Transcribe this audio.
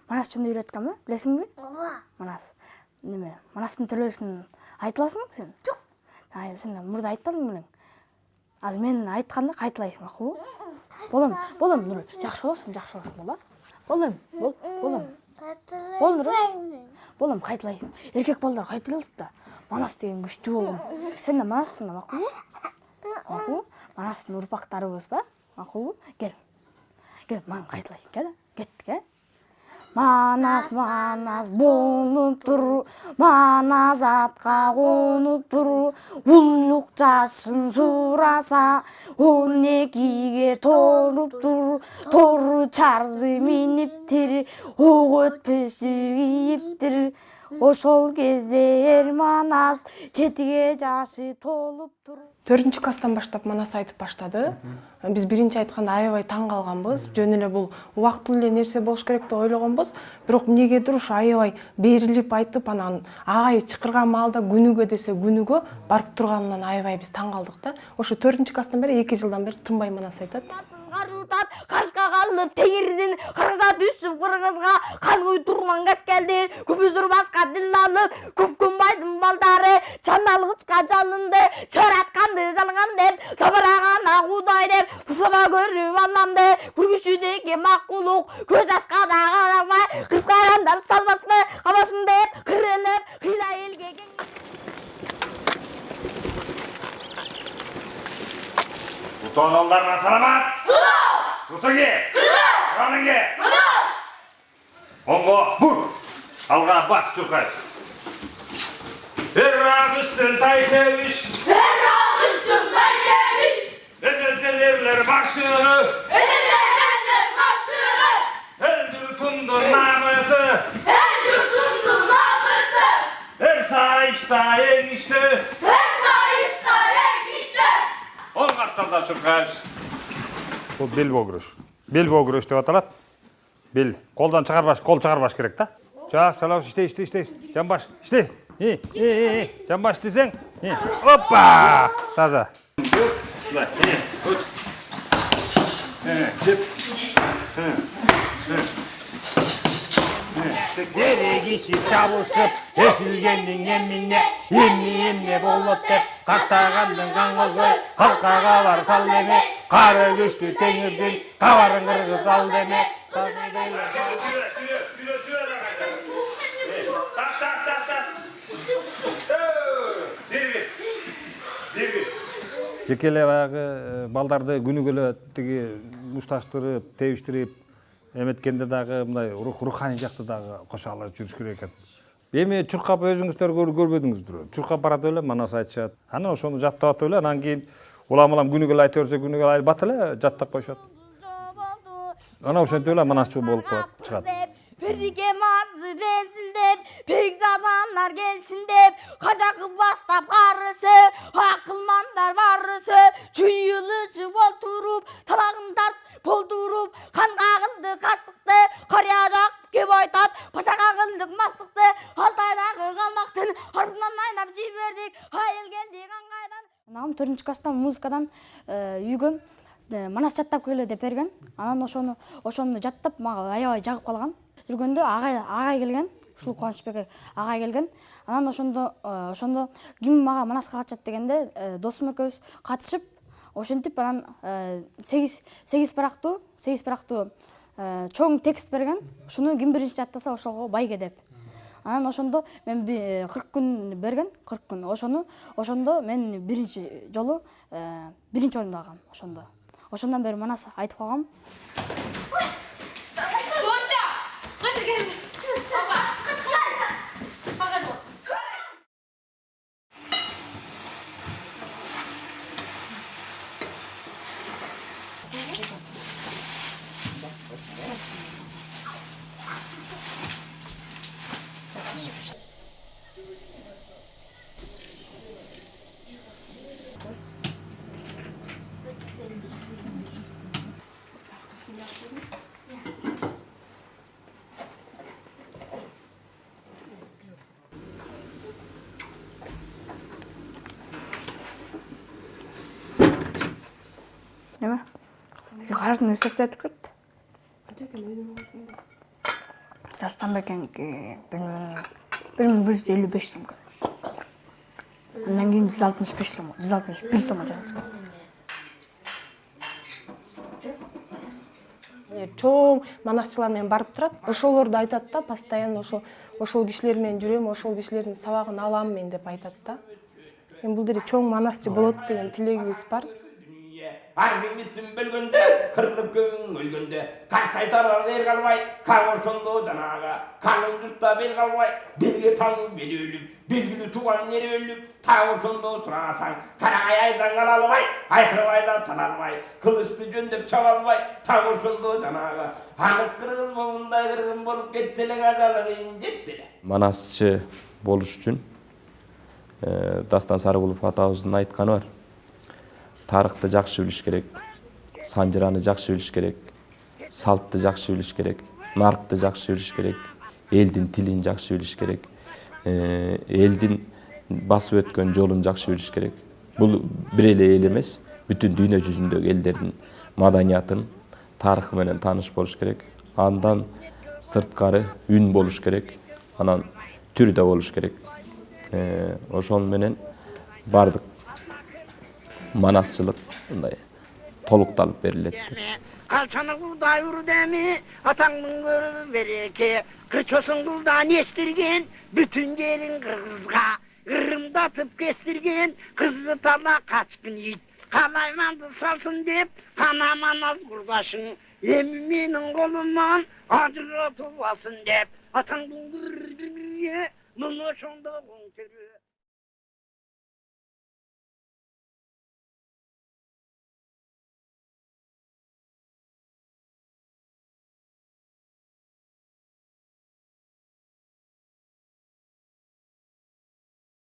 Манас жөнүндө үйрөткөнбү? Билесиңби? Ооба. Манас. Неме? Манастын төрөлүшүн айта аласың сен? Жок. Сен мурда айтпадың белең? Азыр мен айтканда кайталайсың, макулбу? Болом, Нур. Жакшы болосуң, боло. Болом. Бол, Нур. Болом, кайталайсың. Эркек балдар кайталат да. Манас деген күчтүү болгон. Сен да Манастың да, макулбу? Макулбу? Манастын урпактарыбыз ба? Макулбу? Кел, мага кайталайсың, кел. Кеттик, Манас болуп тур, Манас атка конуп тур, улук жашын сураса, 12ге толуп тур, тору чарды миниптир, ок өтпөсү кийиптир, ошол кезде Манас жетиге жашы толуп тур. 4-класстан баштап Манас айтып баштады. Биз биринчи айтканда аябай таң калганбыз. Жөн эле бул убактылуу эле нерсе болуш керек деп ойлогонбуз. Бирок эмнегедир ушу аябай берилип айтып, анан агай чакырган маалда күнүгө десе күнүгө барып турганынан аябай биз таң калдык да. Ошо 4-класстан бери 2 жылдан бери тынбай Манас айтат. Карышка калып теңирдин кыргыза түшүп кыргызга кан куй турман газ келди. Күпүздөр башка дил алып, көпкөн байдын балдары чандалгычка жалынды, чоратканды жалган деп, табырагана Кудай деп, тусада көрүп Алламды, күргүчүдөгү макулук, көз жашка да карабай, кырскагандар салбасына кабасын деп, кырылып, кыйла элге Utananlarına salamat! Sıla! Utange! Kırgız! Ranenge! Manas! Ongo bur! Alga bak çukay! Errağıştın tayseviş! Errağıştın tayseviş! Ezeltelerler başını! Ezeltelerler başını! El yurtundur namısı! El yurtundur namısı! Her sayışta enişte! Her sayışta enişte! On kartalda çukay! Bu bel boğuruş. Bel boğuruş деп аталат. Bel. Koldan çıkarbaş, kol çıkarbaş gerek da. Çak, salav, işte. Canbaş, işte. Canbaş desen. Hoppa! Taza. Dere kişi çabuşup, esilgendin emine, emne bolot dep, kaktagandın kangızı, kalkaga var sal deme, karı güçlü tengirdim, kavarın kırgız al deme. Жекеле баягы балдарды күнүгөлө тиги мушташтырып, тебиштирип эметкенде дагы мындай руханий жакты дагы кошо алып жүрүш керек экен. Эми чуркап өзүңүздөр көрбөдүңүздүр. Чуркап барат эле, Манас айтышат. Анан ошону жаттап атып эле, анан кийин улам күнүгө айта берсе, күнүгө айтып эле жаттап коюшат. Анан ошентип эле Манасчы болуп калат, чыгат. Бирге мазы безилдеп, пегзадандар келсин деп, кажакы баштап карысы, акылмандар барысы, чүйүлүшүп олтуруп, табагын тарт болдуруп, канга кылды кастыкты, карыя жак кеп айтат, пашага кылдык мастыкты, Алтайдагы калмактын арбынан айнап жибердик, айыл келди каңгайдан. Анам 4-класстан музыкадан үйгө Манас жаттап келе деп берген. Анан ошону жаттап мага аябай жагып калган. Жүргөндө агай келген, ушул Кубанычбек агай келген. Анан ошондо ким мага Манаска катышат дегенде досум экөөбүз катышып, ошентип анан 8 барактуу чоң текст берген. Ушуну ким биринчи жаттаса ошого байге деп. Анан ошондо мен 40 күн берген, 40 күн. Ошондо мен биринчи жолу биринчи орунда калгам. Ошондон бери Манас айтып калгам. Nima? Qarzini hisoblatib ketdi. Тастанбекеники 1155 сом. Андан кийин 165 сом, 161 сом жатат. Чоң манасчылар менен барып турат. Ошолорду айтат да, постоянно ошол кишилер менен жүрөм, ошол кишилердин сабагын алам мен деп айтат да. Эми бул дере чоң манасчы болот деген тилегибиз бар. Ар кимисин бөлгөндө, кырылып көбүң өлгөндө, качтайтар эр калбай, кал ошондо жанага, калың журтта бел калбай, белге таңып бели өлүп, белгилүү тууган эри өлүп, так ошондо сурасаң, карагай айзаң ала албай, айкырбай да сала албай, кылычты жөндөп чаба албай, так ошондо жанага, анык кыргыз момундай кыргын болуп кетти эле ажалың жетти эле. Манасчы болуш үчүн Дастан Сарыгулов атабыздын айтканы бар. Тарыхты жакшы билиш керек, санжыраны жакшы билиш керек, салтты жакшы билиш керек, наркты жакшы билиш керек, элдин тилин жакшы билиш керек, элдин басып өткөн жолун жакшы билиш керек. Бул бир эле эл эмес, бүтүн дүйнө жүзүндөгү элдердин маданиятын, тарыхы менен тааныш болуш керек. Андан сырткары үн болуш керек, анан түр да болуш керек. Ошол менен бардык манасчылык мындай толукталып берилет. Kalçanı kulda yürüdemi, atandın görü bereke, kırçosun kuldan estirgen, bütün gelin kırgızga, kırımdatıp kestirgen, kızlı tala kaçkın yit, kalaymandı salsın dep, kanamanaz kurdaşın, emmenin kolundan acıra tuvasın dep, atandın gırgırgıya, bunu şonda kontörü.